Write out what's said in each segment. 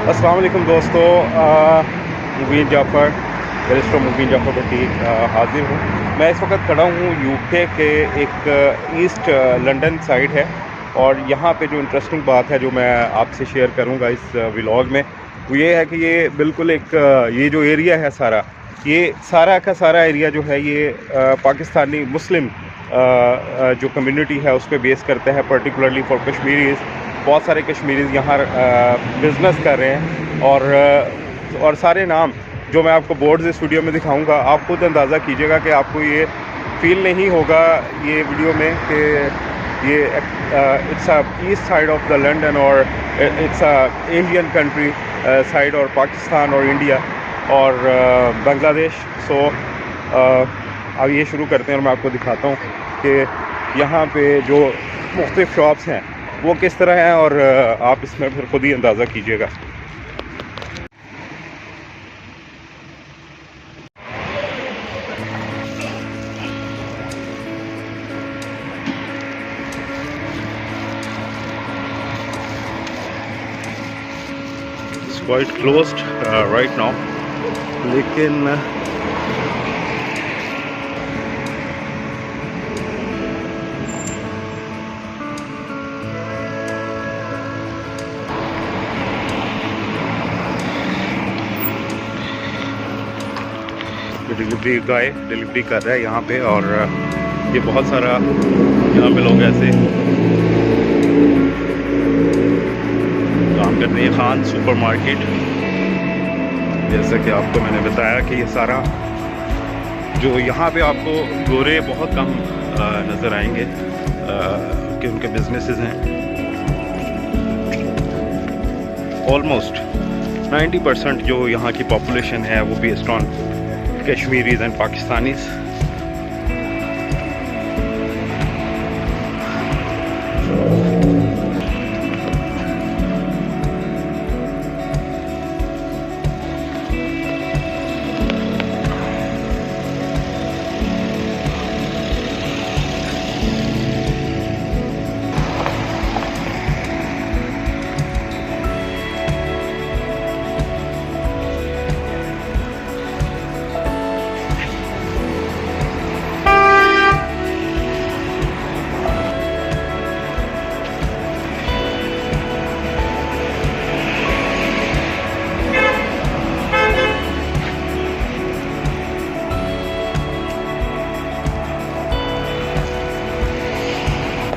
अस्सलाम वालेकुम दोस्तों, मुबीन जाफ़र, बैरिस्टर मुबीन जाफ़र बुटीक हाज़िर हूँ। मैं इस वक्त खड़ा हूँ यूके के एक ईस्ट लंदन साइड है, और यहाँ पे जो इंटरेस्टिंग बात है जो मैं आपसे शेयर करूँगा इस व्लॉग में, वो ये है कि ये बिल्कुल एक ये जो एरिया है सारा, ये सारा का सारा एरिया जो है ये पाकिस्तानी मुस्लिम जो कम्युनिटी है उस पर बेस करता है, पर्टिकुलरली फॉर कश्मीरीज़। बहुत सारे कश्मीरीज़ यहाँ बिज़नेस कर रहे हैं, और सारे नाम जो मैं आपको बोर्ड्स इस वीडियो में दिखाऊंगा, आप खुद अंदाज़ा कीजिएगा कि आपको ये फ़ील नहीं होगा ये वीडियो में कि ये it's a east side of the London, और it's a Asian country side, और पाकिस्तान और इंडिया और बांग्लादेश। सो अब ये शुरू करते हैं और मैं आपको दिखाता हूँ कि यहाँ पे जो मुख्तलिफ़ शॉप्स हैं वो किस तरह हैं, और आप इसमें फिर खुद ही अंदाज़ा कीजिएगा। It's quite closed right now, लेकिन डिलीवरी गाय डिलीवरी कर रहा है यहाँ पे, और ये बहुत सारा यहाँ पे लोग ऐसे काम करते हैं। खान सुपरमार्केट, जैसा कि आपको मैंने बताया कि ये सारा जो यहाँ पे आपको गोरे बहुत कम नज़र आएंगे कि उनके बिजनेसेस हैं। ऑलमोस्ट 90% जो यहाँ की पॉपुलेशन है वो based on Kashmiris and Pakistanis.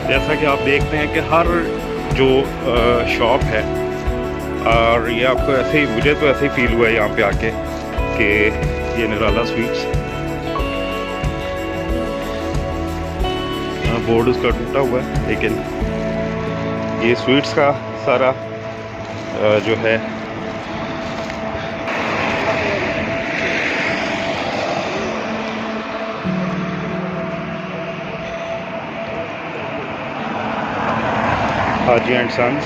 जैसा कि आप देखते हैं कि हर जो शॉप है, और ये आपको ऐसे ही, मुझे तो ऐसे ही फील हुआ है यहाँ पे आके कि ये निराला स्वीट्स, बोर्ड उसका टूटा हुआ है, लेकिन ये स्वीट्स का सारा जो है Haji and sons.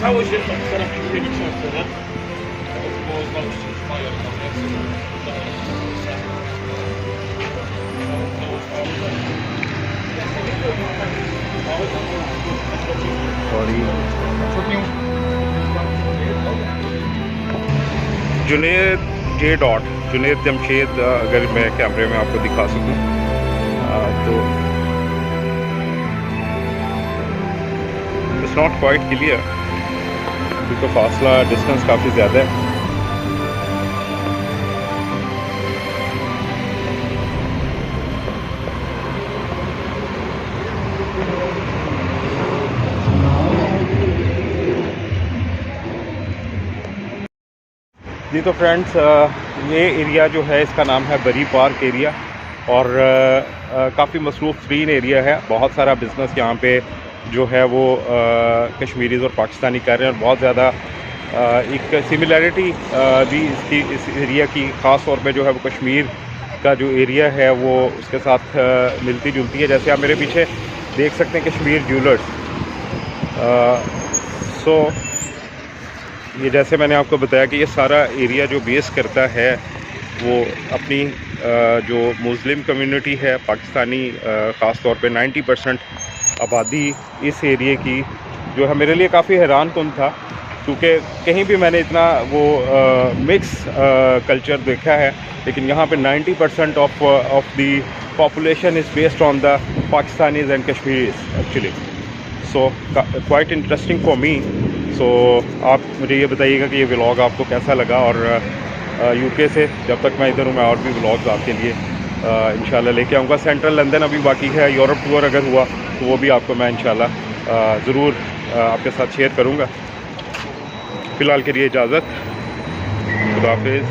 Całość jest otworzona higieniczną scenę. Junaid J dot, Junaid Jamshed, अगर मैं कैमरे में आपको दिखा सकूं तो इट्स नॉट क्वाइट क्लियर क्योंकि फासला डिस्टेंस काफ़ी ज़्यादा है। जी तो फ्रेंड्स, ये एरिया जो है इसका नाम है बरी पार्क एरिया और काफ़ी मसरूफ़ तरीन एरिया है। बहुत सारा बिज़नेस यहाँ पे जो है वो कश्मीरीज़ और पाकिस्तानी कर रहे हैं और बहुत ज़्यादा एक सिमिलैरिटी भी इस एरिया की ख़ास तौर पे जो है वो कश्मीर का जो एरिया है वो उसके साथ मिलती जुलती है। जैसे आप मेरे पीछे देख सकते हैं कश्मीर ज्वेलर्स। सो ये जैसे मैंने आपको बताया कि ये सारा एरिया जो बेस करता है वो अपनी जो मुस्लिम कम्युनिटी है पाकिस्तानी, ख़ास तौर पे 90% आबादी इस एरिए की जो है मेरे लिए काफ़ी हैरान कुन था, क्योंकि कहीं भी मैंने इतना वो मिक्स कल्चर देखा है, लेकिन यहाँ पे 90% of the population is based on the Pakistanis and Kashmiris actually. So quite interesting for me. So आप मुझे ये बताइएगा कि ये व्लॉग आपको कैसा लगा, और यूके से जब तक मैं इधर हूँ मैं और भी व्लॉग्स आपके लिए इंशाल्लाह लेके आऊँगा। सेंट्रल लंदन अभी बाकी है, यूरोप टूर अगर हुआ तो वो भी आपको मैं इंशाल्लाह ज़रूर आपके साथ शेयर करूँगा। फ़िलहाल के लिए इजाज़त, खुदा हाफिज़।